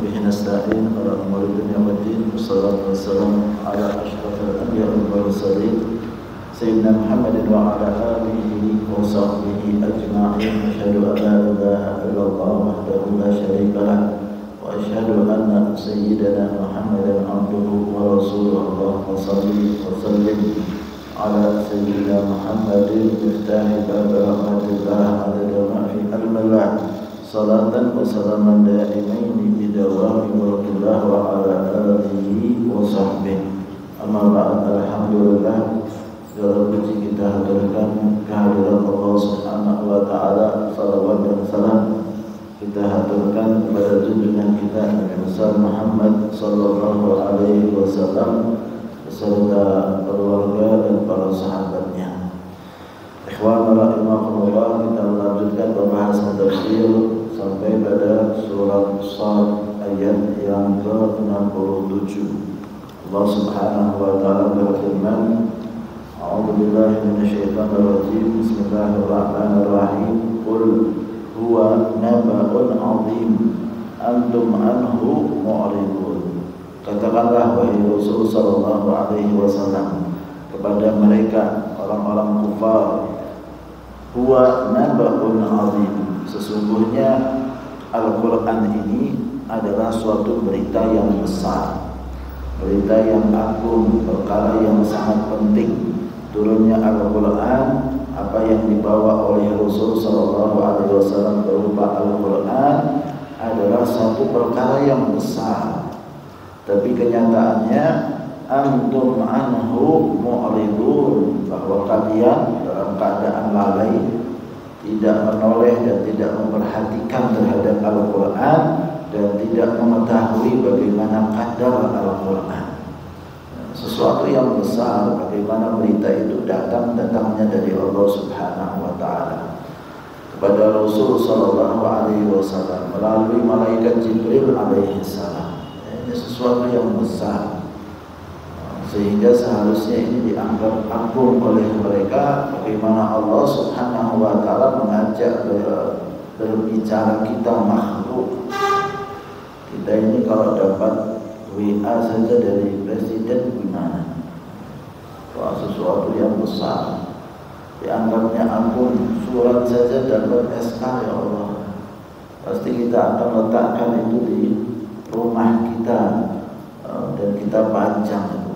نستعين على أمور الدنيا والدين والصلاة والسلام على أشرف الأنبياء والمرسلين سيدنا محمد وعلى آله وصحبه أجمعين. أشهد أن لا إله إلا الله وحده لا شريك له وأشهد أن سيدنا محمدا عبده ورسوله. اللهم صل وسلم على سيدنا محمد مفتاح باب رحمة الله عدد ما في علم الله صلاة وسلاما دائمين بدوام ملك الله وعلى آله وصحبه. Amma ba'd, alhamdulillah, segala puji kita haturkan kehadiran Allah Subhanahu wa taala. Salawat dan salam kita haturkan kepada junjungan kita Nabi besar Muhammad sallallahu alaihi wasallam beserta keluarga dan para sahabatnya. Ikhwan rahimakumullah, kita melanjutkan pembahasan tafsir sampai pada surat Shad ayat yang ke-67. Allah Subhanahu wa taala berfirman, A'udzu billahi minasyaitonir rajim. Bismillahirrahmanirrahim. Qul huwa naba'un 'adzim antum anhu mu'ridun. Katakanlah wahai Rasul sallallahu alaihi wasallam kepada mereka orang-orang kufar, huwa naba'un 'adzim, sesungguhnya Al-Quran ini adalah suatu berita yang besar, berita yang agung, perkara yang sangat penting. Turunnya Al-Quran, apa yang dibawa oleh Rasul sallallahu alaihi wasallam berupa Al-Quran adalah satu perkara yang besar. Tapi kenyataannya antum anhu mu'ridun, bahwa kalian dalam keadaan lalai, tidak menoleh dan tidak memperhatikan terhadap Al-Quran dan tidak mengetahui bagaimana kadar Al-Quran. Sesuatu yang besar, bagaimana berita itu datangnya dari Allah Subhanahu wa taala kepada Rasul sallallahu alaihi wasallam melalui malaikat Jibril alaihi salam. Ini sesuatu yang besar, sehingga seharusnya ini dianggap agung oleh mereka. Bagaimana Allah Subhanahu wa taala mengajak berbicara kita makhluk. Kita ini kalau dapat WA saja dari presiden gimana? Wah, sesuatu yang besar, dianggapnya agung. Surat saja dapat SK, ya Allah, pasti kita akan letakkan itu di rumah kita dan kita pajang itu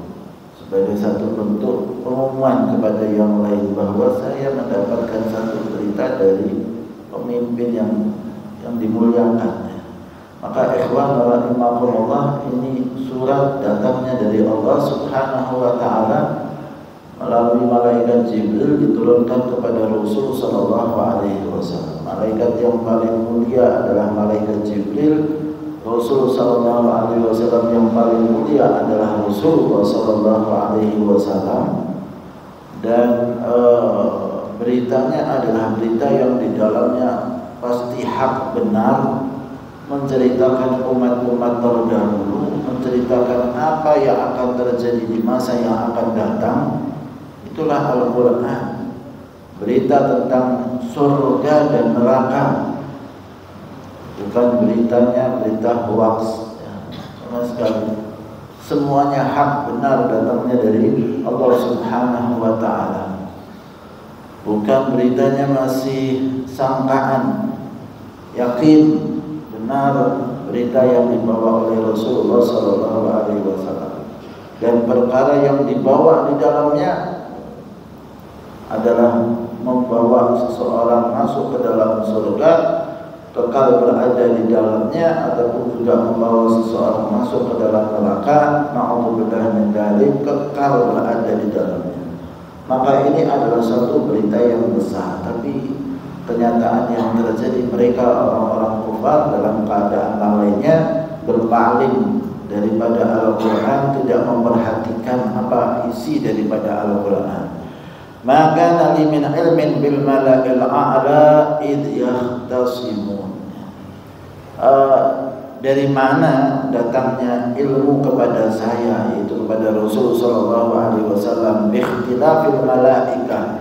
sebagai satu bentuk pengumuman kepada yang lain bahwa saya mendapatkan satu berita dari pemimpin yang dimuliakan. Maka ikhwan rahimakumullah, ini surat datangnya dari Allah Subhanahu wa taala melalui malaikat Jibril, diturunkan kepada Rasul sallallahu alaihi wasallam. Malaikat yang paling mulia adalah malaikat Jibril. Rasul sallallahu alaihi wasallam yang paling mulia adalah Rasulullah sallallahu alaihi wasallam. Dan beritanya adalah berita yang di dalamnya pasti hak benar, menceritakan umat-umat terdahulu, menceritakan apa yang akan terjadi di masa yang akan datang. Itulah Al-Quran, berita tentang surga dan neraka, bukan beritanya berita hoax ya, sama sekali. Semuanya hak benar datangnya dari Allah Subhanahu wa taala, bukan beritanya masih sangkaan. Yakin benar berita yang dibawa oleh Rasulullah sallallahu alaihi wasallam, dan perkara yang dibawa di dalamnya adalah membawa seseorang masuk ke dalam surga, kekal berada di dalamnya, ataupun juga membawa seseorang masuk ke dalam neraka, na'udzubillah min dzalik, kekal berada di dalamnya. Maka ini adalah satu berita yang besar. Tapi kenyataan yang terjadi, mereka orang-orang kufar dalam keadaan lalainya berpaling daripada Al-Quran, tidak memperhatikan apa isi daripada Al-Quran. Maka nali min ilmin bil mala'il a'la id yahtasimun. Dari mana datangnya ilmu kepada saya, yaitu kepada Rasul sallallahu alaihi wasallam, bi ikhtilafil malaikah,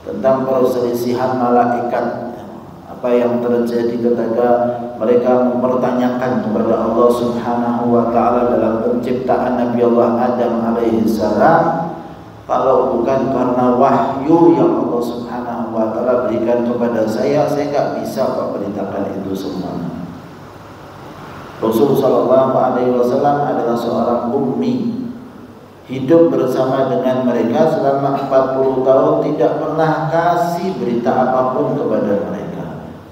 tentang perselisihan malaikat. Apa apa yang terjadi ketika mereka mempertanyakan kepada Allah Subhanahu wa taala dalam penciptaan Nabi Allah Adam alaihi salam, kalau bukan karena wahyu yang Allah Subhanahu wa taala berikan kepada saya nggak bisa Pak beritakan itu semua. Rasul sallallahu alaihi wasallam adalah seorang ummi, hidup bersama dengan mereka selama 40 tahun, tidak pernah kasih berita apapun kepada mereka,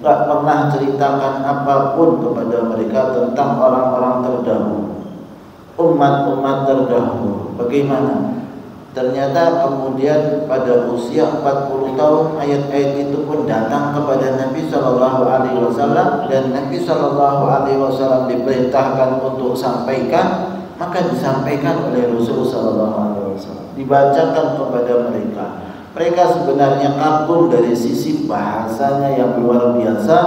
nggak pernah ceritakan apapun kepada mereka tentang orang-orang terdahulu, umat-umat terdahulu. Bagaimana? Ternyata kemudian pada usia 40 tahun ayat-ayat itu pun datang kepada Nabi Shallallahu Alaihi Wasallam, dan Nabi Shallallahu Alaihi Wasallam diperintahkan untuk sampaikan, maka disampaikan oleh Rasul Shallallahu Alaihi Wasallam, dibacakan kepada mereka. Mereka sebenarnya kagum dari sisi bahasanya yang luar biasa,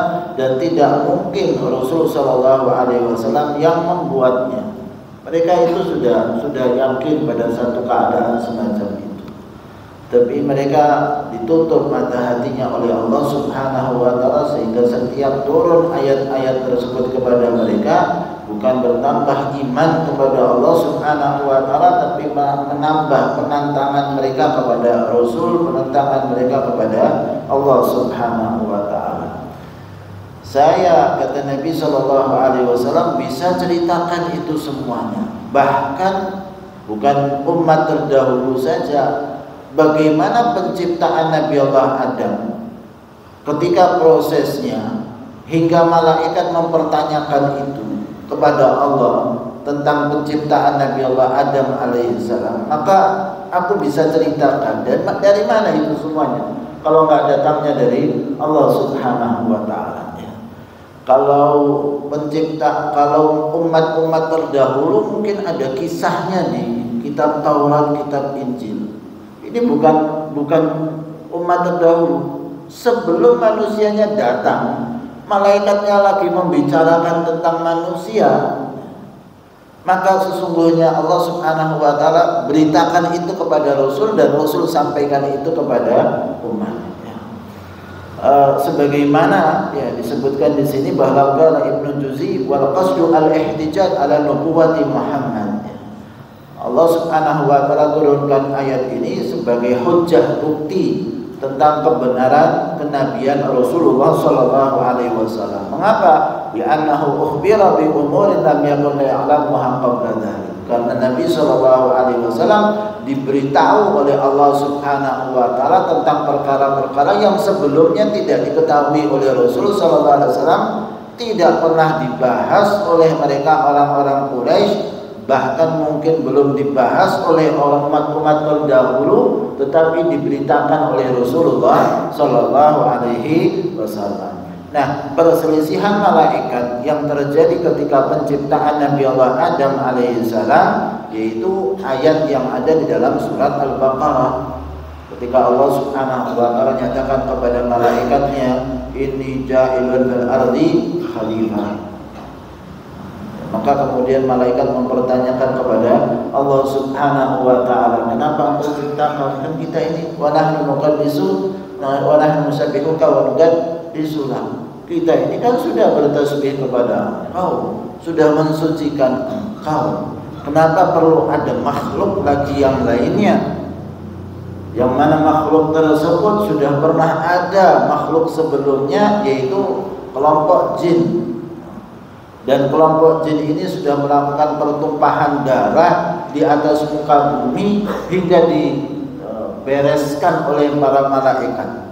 dan tidak mungkin Rasul Shallallahu Alaihi Wasallam yang membuatnya. Mereka itu sudah yakin pada satu keadaan semacam itu. Tapi mereka ditutup mata hatinya oleh Allah Subhanahu wa taala, sehingga setiap turun ayat-ayat tersebut kepada mereka bukan bertambah iman kepada Allah Subhanahu wa taala, tapi menambah penentangan mereka kepada Rasul, penentangan mereka kepada Allah Subhanahu wa taala. Saya, kata Nabi Shallallahu Alaihi Wasallam, bisa ceritakan itu semuanya. Bahkan bukan umat terdahulu saja, bagaimana penciptaan Nabi Allah Adam, ketika prosesnya hingga malaikat mempertanyakan itu kepada Allah tentang penciptaan Nabi Allah Adam alaihissalam, maka aku bisa ceritakan. Dan dari mana itu semuanya kalau nggak datangnya dari Allah Subhanahu wa taala? Kalau umat-umat terdahulu mungkin ada kisahnya di kitab Taurat, kitab Injil. Ini bukan umat terdahulu. Sebelum manusianya datang, malaikatnya lagi membicarakan tentang manusia. Maka sesungguhnya Allah Subhanahu wa taala beritakan itu kepada Rasul, dan Rasul sampaikan itu kepada umat. Sebagaimana ya disebutkan di sini bahwa Ibnu Juz'i wal qasdu al-ihtijaj ala nubuwwati Muhammad. Allah Subhanahu wa taala turunkan ayat ini sebagai hujjah bukti tentang kebenaran kenabian Rasulullah sallallahu alaihi wasallam. Mengapa? Li'annahu ukhbira bi umurin lam yakun ya'lamuha qabla dzalik. Karena Nabi sallallahu alaihi wasallam diberitahu oleh Allah Subhanahu wa taala tentang perkara-perkara yang sebelumnya tidak diketahui oleh Rasul sallallahu alaihi wasallam, tidak pernah dibahas oleh mereka orang-orang Quraisy, bahkan mungkin belum dibahas oleh umat-umat terdahulu, tetapi diberitakan oleh Rasulullah sallallahu alaihi wasallam. Nah, perselisihan malaikat yang terjadi ketika penciptaan Nabi Allah Adam alaihissalam, yaitu ayat yang ada di dalam surat Al-Baqarah. Ketika Allah Subhanahu wa taala nyatakan kepada malaikatnya, inni ja'ilun fil ardi khalifah. Maka kemudian malaikat mempertanyakan kepada Allah Subhanahu wa taala, kenapa engkau ciptakan kan kita ini, wa nahnu nuqaddisu wa nahnu nusabbihuka wa nuqaddisu lak. Kita ini kan sudah bertasbih kepada Engkau, sudah mensucikan Engkau. Kenapa perlu ada makhluk lagi yang lainnya? Yang mana makhluk tersebut sudah pernah ada makhluk sebelumnya, yaitu kelompok jin. Dan kelompok jin ini sudah melakukan pertumpahan darah di atas muka bumi hingga dibereskan oleh para malaikat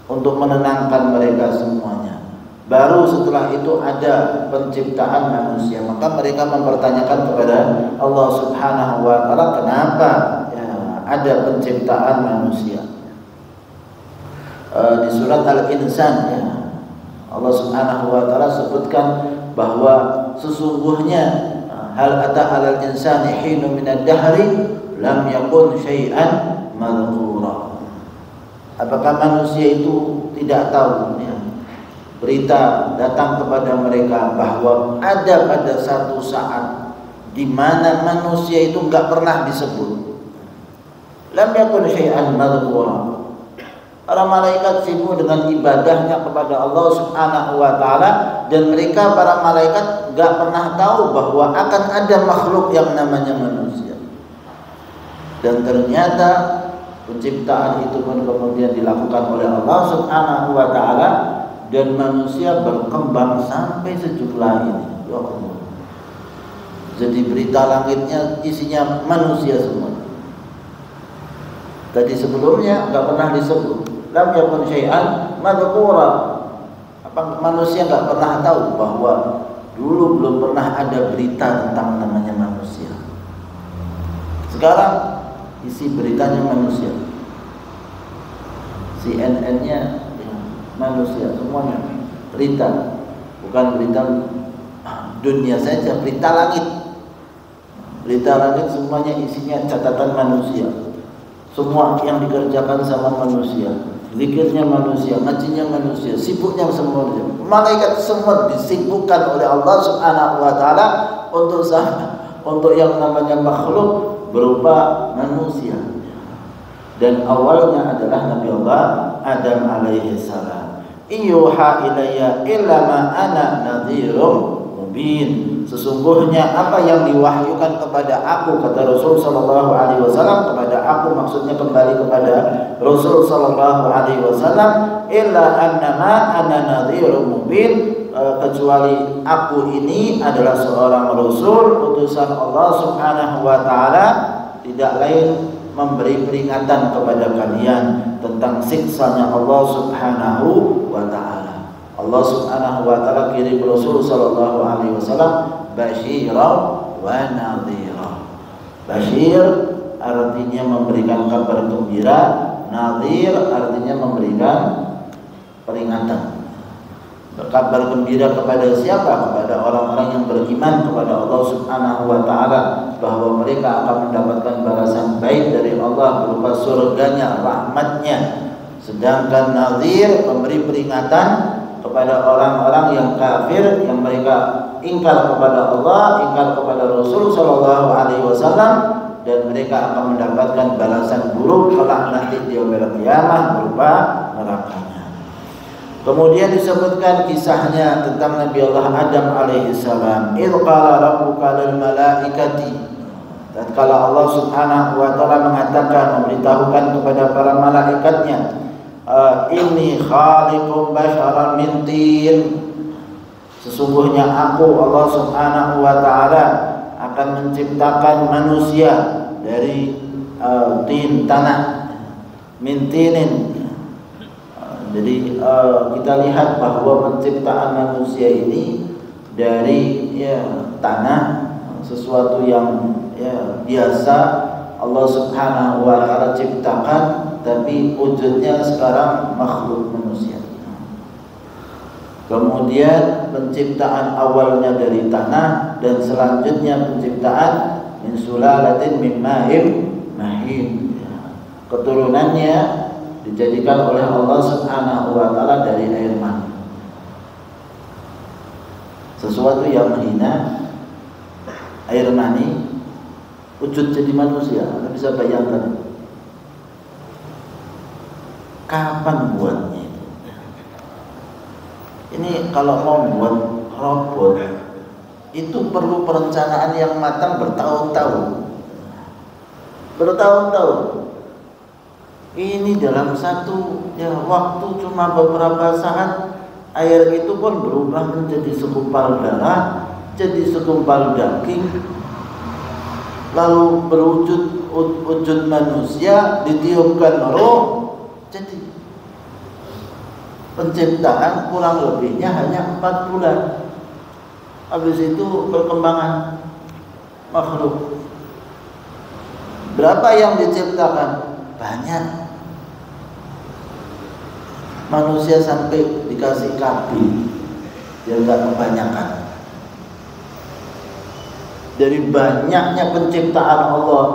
untuk menenangkan mereka semuanya. Baru setelah itu ada penciptaan manusia. Maka mereka mempertanyakan kepada Allah Subhanahu wa taala, kenapa ya, ada penciptaan manusia. Di surat Al-Insan ya, Allah Subhanahu wa taala sebutkan bahwa sesungguhnya hal ata 'alal insani hinun minad dahri lam yakun syai'an madhkura. Apakah manusia itu tidak tahu ya, berita datang kepada mereka bahwa ada pada satu saat di mana manusia itu enggak pernah disebut. Lam yakun syai'an madhkura. Para malaikat sibuk dengan ibadahnya kepada Allah Subhanahu wa Ta'ala, dan mereka para malaikat gak pernah tahu bahwa akan ada makhluk yang namanya manusia. Dan ternyata penciptaan itu pun kemudian dilakukan oleh Allah Subhanahu wa Ta'ala, dan manusia berkembang sampai sejumlah ini. Ya Allah. Jadi berita langitnya isinya manusia semua. Tadi sebelumnya gak pernah disebut. Lam yakun syai'an madhkura. Apa manusia enggak pernah tahu bahwa dulu belum pernah ada berita tentang namanya manusia. Sekarang isi beritanya manusia. CNN-nya manusia, semuanya berita. Bukan berita dunia saja, berita langit. Berita langit semuanya isinya catatan manusia. Semua yang dikerjakan sama manusia. Zikirnya manusia, ngajinya manusia, sibuknya semua manusia. Malaikat semua disibukkan oleh Allah Subhanahu wa Ta'ala untuk yang namanya makhluk berupa manusia. Dan awalnya adalah Nabi Allah Adam alaihi salam. Iyuha ilayya illa ma ana nadhirum mubin. Sesungguhnya apa yang diwahyukan kepada aku, kata Rasul sallallahu alaihi wasallam, kepada aku maksudnya kembali kepada Rasul sallallahu alaihi wasallam, illa annama ana nadhirum mubin, kecuali aku ini adalah seorang rasul utusan Allah Subhanahu wa Ta'ala, tidak lain memberi peringatan kepada kalian tentang siksanya Allah Subhanahu wa Ta'ala. Allah Subhanahu wa Ta'ala kirim Rasul sallallahu alaihi wasallam basyira wa nadhira. Basyir artinya memberikan kabar gembira, nadhir artinya memberikan peringatan. Kabar gembira kepada siapa? Kepada orang-orang yang beriman kepada Allah Subhanahu wa Ta'ala, bahwa mereka akan mendapatkan balasan baik dari Allah berupa surganya, rahmatnya. Sedangkan nadhir memberi peringatan kepada orang-orang yang kafir, yang mereka ingkar kepada Allah, ingkar kepada Rasul sallallahu alaihi wasallam, dan mereka akan mendapatkan balasan buruk kelak nanti di yaumil qiyamah berupa nerakanya. Kemudian disebutkan kisahnya tentang Nabi Allah Adam alaihi salam. Idz qala rabbuka lil malaikati, tatkala Allah Subhanahu wa Ta'ala mengatakan, memberitahukan kepada para malaikatnya, inni khaliqum basyaran min tin. Sesungguhnya aku Allah Subhanahu wa Ta'ala akan menciptakan manusia dari tin, tanah, min tinin. Jadi kita lihat bahwa penciptaan manusia ini dari tanah, sesuatu yang biasa Allah Subhanahu wa Ta'ala ciptakan, tapi wujudnya sekarang makhluk manusia. Kemudian penciptaan awalnya dari tanah, dan selanjutnya penciptaan min sulalatin min ma'in mahin. Keturunannya dijadikan oleh Allah Subhanahu wa Ta'ala dari air mani. Sesuatu yang menghina, air mani, wujud jadi manusia. Anda bisa bayangkan kapan buatnya? Ini kalau mau buat robot itu perlu perencanaan yang matang bertahun-tahun. Ini dalam satu waktu cuma beberapa saat, air itu pun berubah menjadi segumpal darah, jadi segumpal daging, lalu berwujud wujud manusia, ditiupkan roh. Jadi penciptaan kurang lebihnya hanya 4 bulan. Habis itu perkembangan makhluk. Berapa yang diciptakan? Banyak. Manusia sampai dikasih kabin biar gak kebanyakan. Dari banyaknya penciptaan Allah,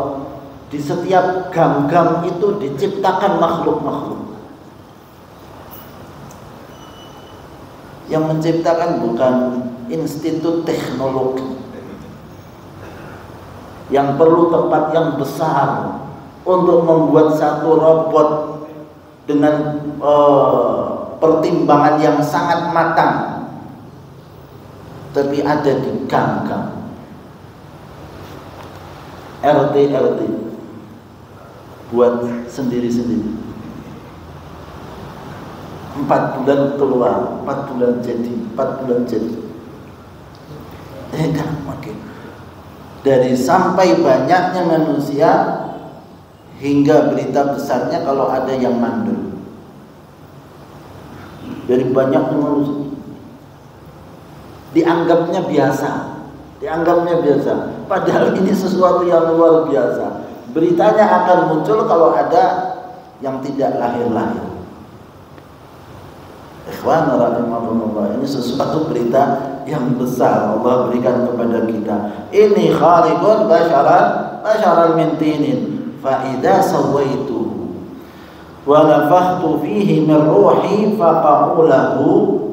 di setiap gam-gam itu diciptakan makhluk-makhluk. Yang menciptakan bukan institut teknologi yang perlu tempat yang besar untuk membuat satu robot dengan pertimbangan yang sangat matang, tapi ada di gang-gang RT buat sendiri-sendiri. 4 bulan keluar, 4 bulan jadi, 4 bulan jadi. Enggak makin. Dari sampai banyaknya manusia hingga berita besarnya kalau ada yang mandul. Dari banyaknya manusia dianggapnya biasa. Padahal ini sesuatu yang luar biasa. Beritanya akan muncul kalau ada yang tidak lahir-lahir. Ikhwan rahimakumullah, ini sesuatu berita yang besar Allah berikan kepada kita. Ini khaliqun basharan min tinin fa idza sawaituhu wa nafakhtu fihi min ruhi faqa'u lahu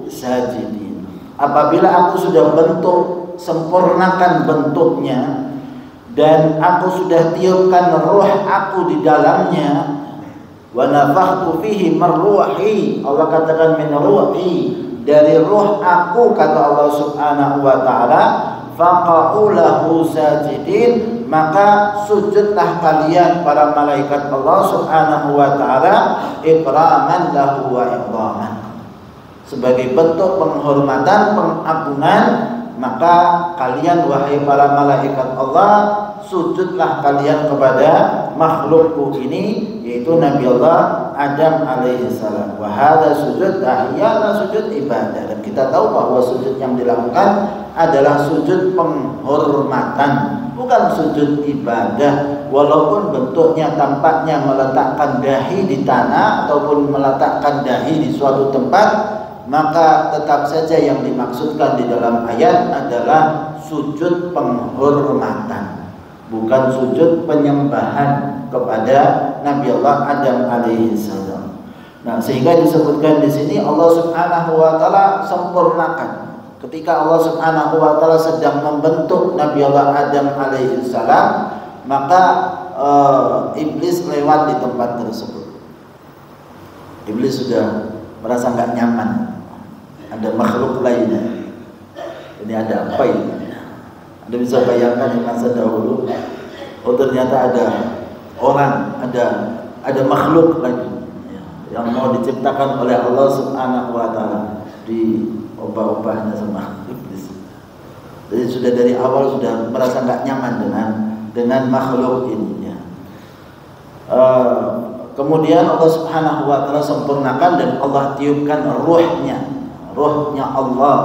sajidin. Apabila aku sudah bentuk, sempurnakan bentuknya, dan aku sudah tiupkan ruh aku di dalamnya, wa nafakhtu fihi min ruhi, Allah katakan min ruhi, dari ruh aku, kata Allah Subhanahu wa taala, faqa'u lahu sajidin, maka sujudlah kalian para malaikat Allah Subhanahu wa taala ikraman lahu wa ikraman, sebagai bentuk penghormatan, pengagungan. Maka kalian wahai para malaikat Allah, sujudlah kalian kepada makhlukku ini, yaitu Nabi Allah Adam alaihi salam. Wa hadza sujud tahiyana, sujud ibadah. Dan kita tahu bahwa sujud yang dilakukan adalah sujud penghormatan, bukan sujud ibadah. Walaupun bentuknya tampaknya meletakkan dahi di tanah ataupun meletakkan dahi di suatu tempat, maka tetap saja yang dimaksudkan di dalam ayat adalah sujud penghormatan, bukan sujud penyembahan kepada Nabi Allah Adam alaihi salam. Nah, sehingga disebutkan di sini Allah Subhanahu wa taala sempurnakan. Ketika Allah Subhanahu wa taala sedang membentuk Nabi Allah Adam alaihi salam, maka iblis lewat di tempat tersebut. Iblis sudah merasa nggak nyaman. Ada makhluk lainnya. Ini ada apa ini? Anda bisa bayangkan di masa dahulu, oh ternyata ada orang, ada makhluk lagi yang mau diciptakan oleh Allah Subhanahu wa taala, di obah-obahnya sama iblis. Jadi sudah dari awal sudah merasa nggak nyaman dengan makhluk ini. Kemudian Allah Subhanahu wa taala sempurnakan dan Allah tiupkan ruhnya Allah,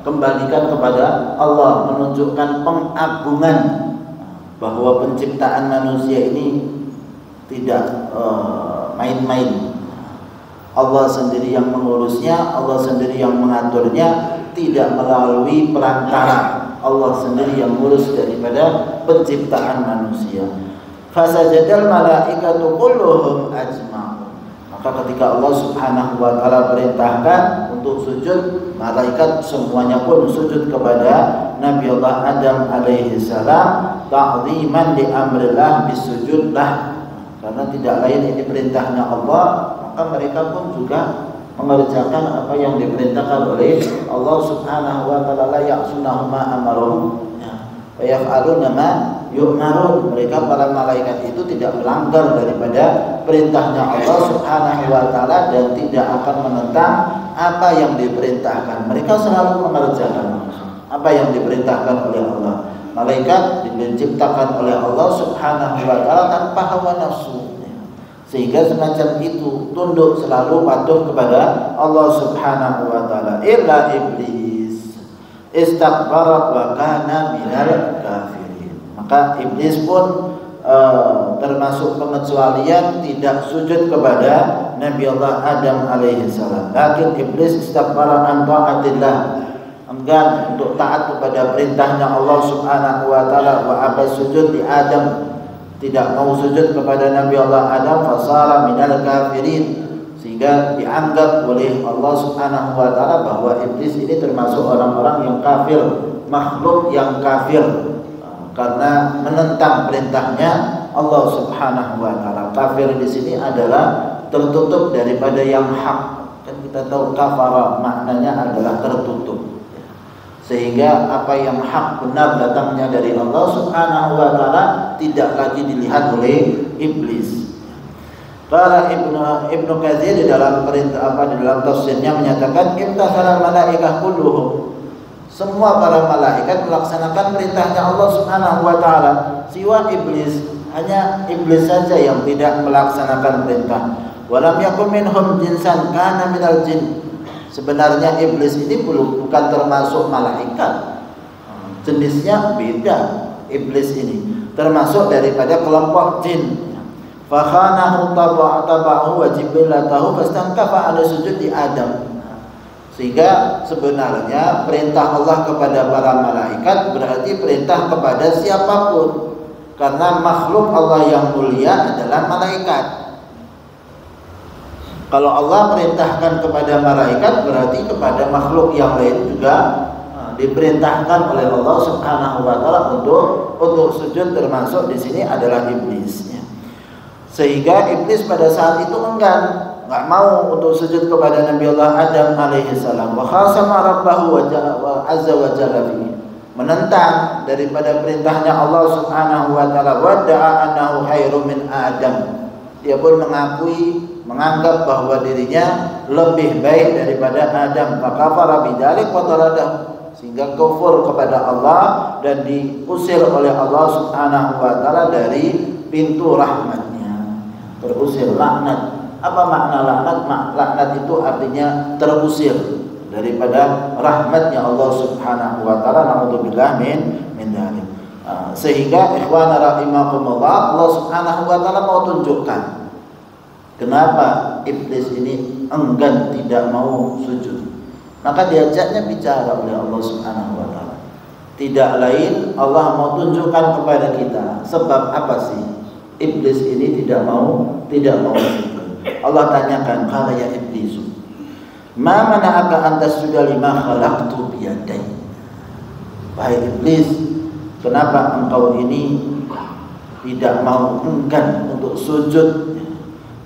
kembalikan kepada Allah, menunjukkan pengagungan bahwa penciptaan manusia ini tidak main-main. Allah sendiri yang mengurusnya, Allah sendiri yang mengaturnya, tidak melalui perantara. Allah sendiri yang mengurus daripada penciptaan manusia. Fasajadal malaikatu kulluhum ajma'un. Maka ketika Allah Subhanahu wa taala perintahkan untuk sujud, malaikat semuanya pun sujud kepada Nabi Allah Adam alaihi salam, ta'ziman li amrillah, bisujudlah. Karena tidak lain ini perintahnya Allah, maka mereka pun juga mengerjakan apa yang diperintahkan oleh Allah Subhanahu wa taala. La ya'sunahu ma amaruhum wa yaf'aluna ma yu'marun. Mereka para malaikat itu tidak melanggar daripada perintahnya Allah Subhanahu wa taala dan tidak akan menentang apa yang diperintahkan. Mereka selalu mengerjakan apa yang diperintahkan oleh Allah. Malaikat diciptakan oleh Allah Subhanahu wa taala tanpa hawa nafsu, sehingga semacam itu tunduk selalu patuh kepada Allah Subhanahu wa taala. Illa iblis istakbara wa kana minal kafirin. Maka iblis pun termasuk pengecualian, tidak sujud kepada Nabi Allah Adam alaihi salam. Lakin iblis istakbara an ta'atillah, enggan untuk taat kepada perintahnya Allah Subhanahu wa taala, wa aba sujud di Adam, tidak mau sujud kepada Nabi Allah Adam, fasara minal kafirin, sehingga dianggap oleh Allah Subhanahu wa taala bahwa iblis ini termasuk orang-orang yang kafir, makhluk yang kafir, karena menentang perintahnya Allah Subhanahu wa taala. Kafir di sini adalah tertutup daripada yang hak. Kan kita tahu kafara maknanya adalah tertutup. Sehingga apa yang hak benar datangnya dari Allah Subhanahu wa taala tidak lagi dilihat oleh iblis. Qala Ibnu Katsir di dalam tafsirnya menyatakan imtathalal malaikah kulluhum. Semua para malaikat melaksanakan perintahnya Allah Subhanahu wa taala, siwa iblis. Hanya iblis saja yang tidak melaksanakan perintah. Walam yakun minhum jinsan kana minal jin. Sebenarnya iblis ini bukan termasuk malaikat. Jenisnya beda iblis ini. Termasuk daripada kelompok jin. Fakhanahu tabahu wa jibilatahu fastankafa ala sujud di Adam. Sehingga sebenarnya perintah Allah kepada para malaikat berarti perintah kepada siapapun. Karena makhluk Allah yang mulia adalah malaikat. Kalau Allah perintahkan kepada malaikat berarti kepada makhluk yang lain juga diperintahkan oleh Allah Subhanahu wa taala untuk sujud, termasuk di sini adalah iblisnya. Sehingga iblis pada saat itu enggak mau untuk sujud kepada Nabi Allah Adam alaihi salam. Wa khasama rabbahu wa azza wa jalla fihi. Menentang daripada perintahnya Allah Subhanahu wa taala, wa da'a annahu khairum min Adam. Dia pun menganggap bahwa dirinya lebih baik daripada Adam. Fakafara bidzalik wa taradah, sehingga kufur kepada Allah dan diusir oleh Allah Subhanahu wa taala dari pintu rahmatnya. Terusir, laknat. Apa makna laknat? Laknat itu artinya terusir daripada rahmatnya Allah Subhanahu wa taala. Na'udzubillah min dzalik. Sehingga ikhwana rahimakumullah, Allah Subhanahu wa taala mau tunjukkan kenapa iblis ini enggan tidak mau sujud. Maka diajaknya bicara oleh Allah Subhanahu wa taala. Tidak lain, Allah mau tunjukkan kepada kita sebab apa sih iblis ini tidak mau sujud. Allah tanyakan, qala ya iblis, ma mana'aka an tasjuda lima khalaqtu biyadai. Wahai iblis, kenapa engkau ini tidak mau enggan untuk sujud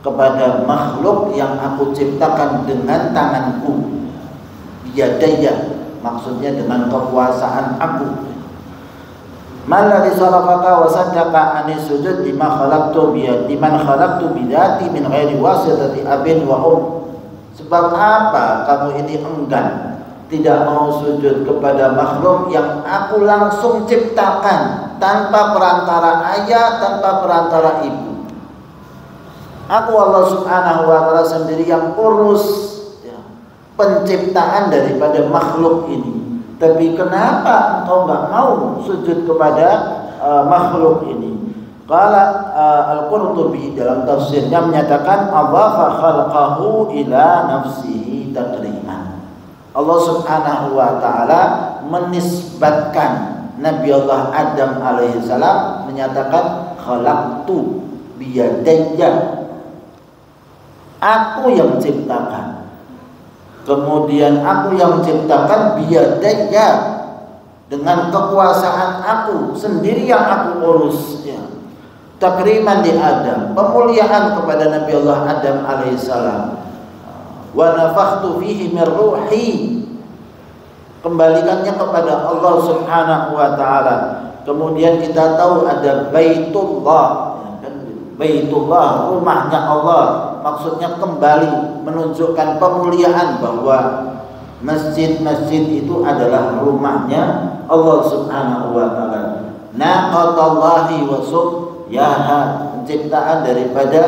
kepada makhluk yang aku ciptakan dengan tanganku? Biyadaya, maksudnya dengan kekuasaan aku. Malladzi sarafaka wa saddaka anis sujud lima khalaqtu liman khalaqtu bidzati min ghairi wasitati abin wa Sebab apa kamu ini enggan tidak mau sujud kepada makhluk yang aku langsung ciptakan tanpa perantara ayah, tanpa perantara ibu. Aku Allah Subhanahu wa taala sendiri yang urus penciptaan daripada makhluk ini. Tapi kenapa engkau enggak mau sujud kepada makhluk ini? Qala Al-Qurtubi dalam tafsirnya menyatakan adhafa khalqahu ila nafsihi takriman. Allah Subhanahu wa taala menisbatkan Nabi Allah Adam alaihi salam, menyatakan khalaqtu biyadayya. Aku yang ciptakan. Kemudian aku yang menciptakan biyadaya, dengan kekuasaan aku sendiri yang aku urus ya. Takriman di Adam, pemuliaan kepada Nabi Allah Adam alaihissalam. Wa nafakhtu fihi min ruhi, kembalikannya kepada Allah Subhanahu wa taala. Kemudian kita tahu ada Baitullah, Baitullah, rumahnya Allah. Maksudnya kembali menunjukkan pemuliaan bahwa masjid-masjid itu adalah rumahnya Allah Subhanahu wa taala. Naqatallahi wa subyaha, penciptaan daripada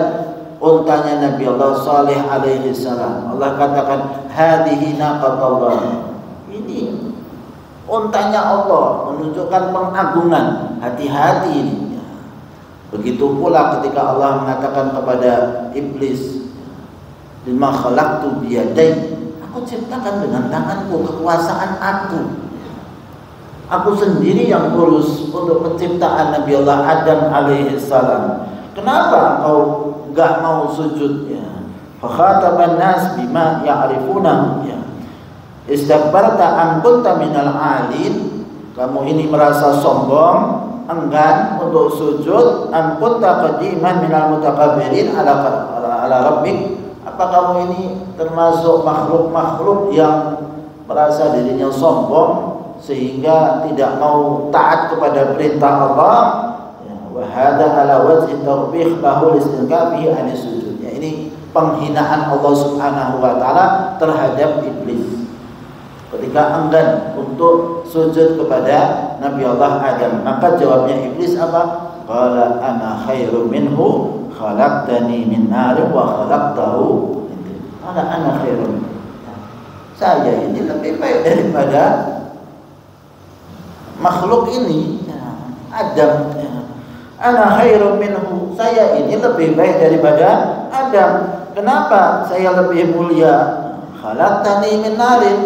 untanya Nabi Allah Saleh alaihi salam. Allah katakan hadhihi naqatallah. Ini untanya Allah, menunjukkan pengagungan. Hati-hati ini. Begitu pula ketika Allah mengatakan kepada iblis, lima khalaqtu biyadai, aku ciptakan dengan tanganku, kekuasaan aku. Aku sendiri yang urus untuk penciptaan Nabi Allah Adam alaihi salam. Kenapa engkau enggak mau sujud ya? Fa khataban nas bima ya'rifuna ya. Istakbarta an kunta minal alin, kamu ini merasa sombong, enggan untuk sujud, an kunta qadiman minal mutakabbirin ala ala rabbik, apa kamu ini termasuk makhluk-makhluk yang merasa dirinya sombong sehingga tidak mau taat kepada perintah Allah? Wa hadza ala wajhi tawbih lahu listinqabihi an sujud. Ya, ini penghinaan Allah Subhanahu wa taala terhadap iblis ketika enggan untuk sujud kepada Nabi Allah Adam. Maka jawabnya iblis apa? Qala ana khairum minhu khalaqtani min nar wa khalaqtahu min tin. Qala ana khairum. Saya ini lebih baik daripada makhluk ini, Adam. Ana khairum minhu. Saya ini lebih baik daripada Adam. Kenapa saya lebih mulia? Khalaqtani min narin.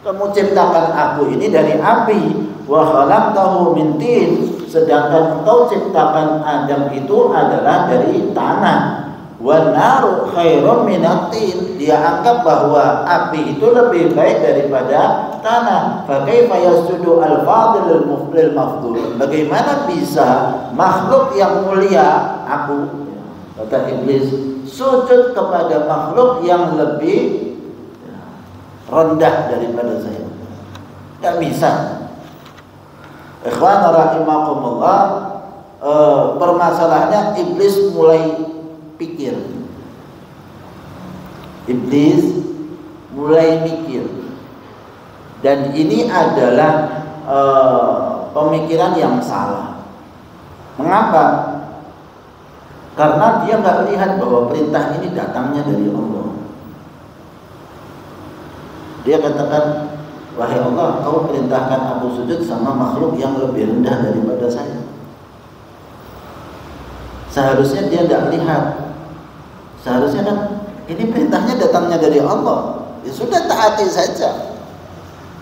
Kamu ciptakan aku ini dari api, wa khalaqtahu min tin, sedangkan engkau ciptakan Adam itu adalah dari tanah. Wa naru khairum minat tin, dia anggap bahwa api itu lebih baik daripada tanah. Fa kaifa yasjudu al-fadil lil mafdhul? Bagaimana bisa makhluk yang mulia, aku, kata iblis, sujud kepada makhluk yang lebih rendah daripada saya? Tidak bisa. Ikhwan rahimakumullah, permasalahannya iblis mulai pikir. Iblis mulai mikir. Dan ini adalah pemikiran yang salah. Mengapa? Karena dia nggak lihat bahwa perintah ini datangnya dari Allah. Dia katakan, wahai Allah, kau perintahkan aku sujud sama makhluk yang lebih rendah daripada saya. Seharusnya dia tidak lihat. Seharusnya kan ini perintahnya datangnya dari Allah. Ya sudah, taati saja.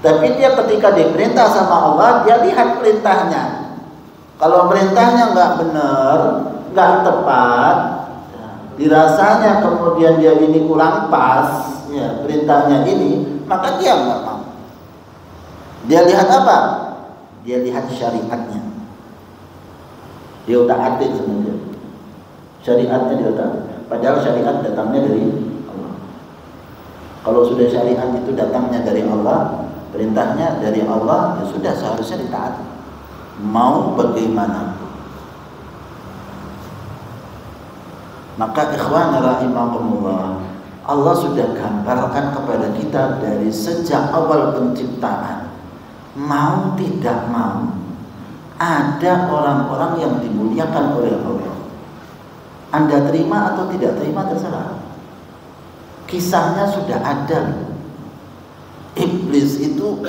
Tapi dia ketika diperintah sama Allah, dia lihat perintahnya. Kalau perintahnya nggak benar, nggak tepat, dirasanya kemudian dia ini kurang pas, ya perintahnya ini, maka dia nggak mau. Dia lihat apa? Dia lihat syariatnya. Dia udah atik sebenarnya. Syariatnya dia udah. Padahal syariat datangnya dari Allah. Kalau sudah syariat itu datangnya dari Allah, perintahnya dari Allah, ya sudah seharusnya ditaati. Mau bagaimanapun. Maka ikhwan rahimakumullah, Allah sudah gambarkan kepada kita dari sejak awal penciptaan. Mau tidak mau, ada orang-orang yang dimuliakan oleh Allah. Anda terima atau tidak terima terserah. Kisahnya sudah ada. Iblis itu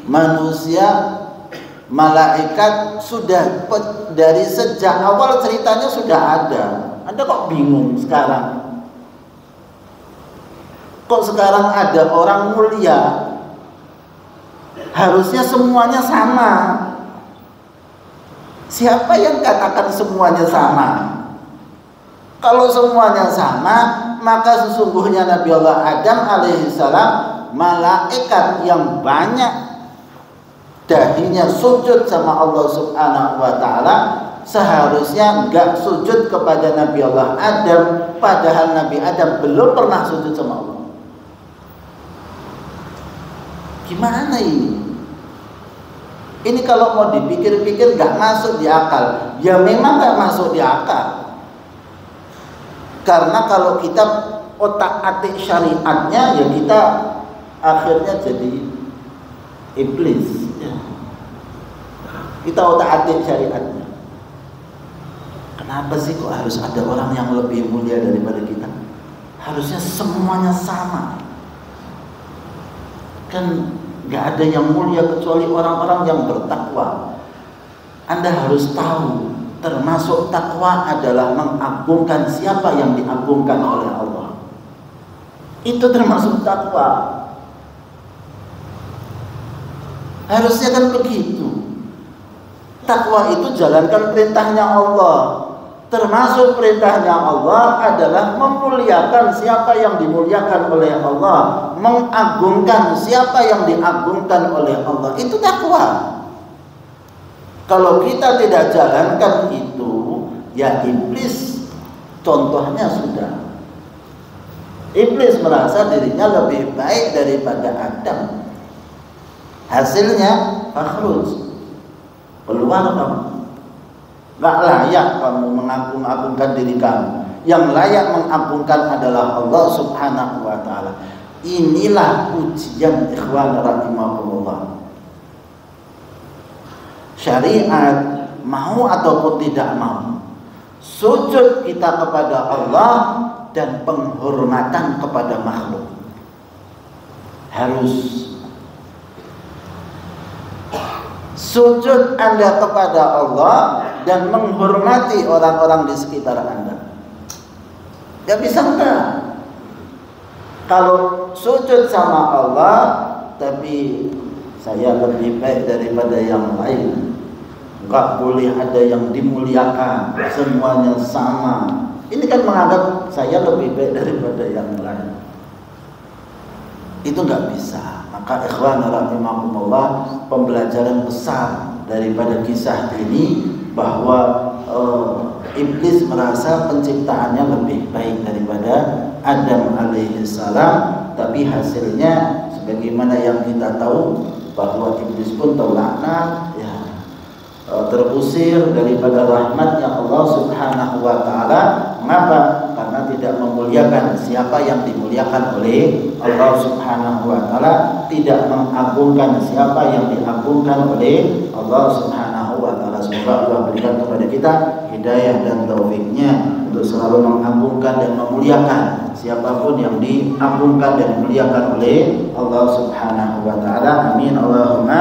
manusia, malaikat, sudah dari sejak awal ceritanya sudah ada. Anda kok bingung sekarang? Kok sekarang ada orang mulia? Harusnya semuanya sama. Siapa yang katakan semuanya sama? Kalau semuanya sama, maka sesungguhnya Nabi Allah Adam alaihissalam, malaikat yang banyak dahinya sujud sama Allah Subhanahu wa ta'ala, seharusnya enggak sujud kepada Nabi Allah Adam, padahal Nabi Adam belum pernah sujud sama Allah. Gimana ini? Ini kalau mau dipikir-pikir enggak masuk di akal. Ya memang enggak masuk di akal. Karena kalau kita otak-atik syariatnya, ya kita akhirnya jadi iblis. Ya. Kita otak-atik syariatnya. Kenapa sih kok harus ada orang yang lebih mulia daripada kita? Harusnya semuanya sama. Kan gak ada yang mulia kecuali orang-orang yang bertakwa. Anda harus tahu, termasuk takwa adalah mengagungkan siapa yang diagungkan oleh Allah. Itu termasuk takwa. Harusnya kan begitu. Takwa itu jalankan perintahnya Allah. Termasuk perintahnya Allah adalah memuliakan siapa yang dimuliakan oleh Allah, mengagungkan siapa yang diagungkan oleh Allah. Itu takwa. Kalau kita tidak jalankan itu, ya iblis Contohnya sudah. Iblis merasa dirinya lebih baik daripada Adam. Hasilnya fakhruj, keluar kamu. Gak layak kamu mengagung-agungkan diri kamu. Yang layak mengagungkan adalah Allah Subhanahu wa ta'ala. Inilah ujian ikhwan rahimahullah. Syariat mau ataupun tidak mau, sujud kita kepada Allah dan penghormatan kepada makhluk harus. Sujud Anda kepada Allah dan menghormati orang-orang di sekitar Anda. Ya bisa enggak? Kalau sujud sama Allah tapi saya lebih baik daripada yang lain, enggak boleh ada yang dimuliakan, semuanya sama. Ini kan menganggap saya lebih baik daripada yang lain. Itu enggak bisa. Maka ikhwan rahimakumullah, pembelajaran besar daripada kisah ini bahwa iblis merasa penciptaannya lebih baik daripada Adam alaihissalam, tapi hasilnya sebagaimana yang kita tahu bahwa iblis pun terlaknat, ya, terusir daripada rahmatnya Allah Subhanahu wa ta'ala. Mengapa? Karena tidak memuliakan siapa yang dimuliakan oleh Allah Subhanahu wa ta'ala, tidak mengagungkan siapa yang diagungkan oleh Allah Subhanahu wa ta'ala. Semoga Allah berikan kepada kita hidayah dan taufiknya untuk selalu mengagungkan dan memuliakan siapapun yang diagungkan dan dimuliakan oleh Allah Subhanahu wa ta'ala. Amin Allahumma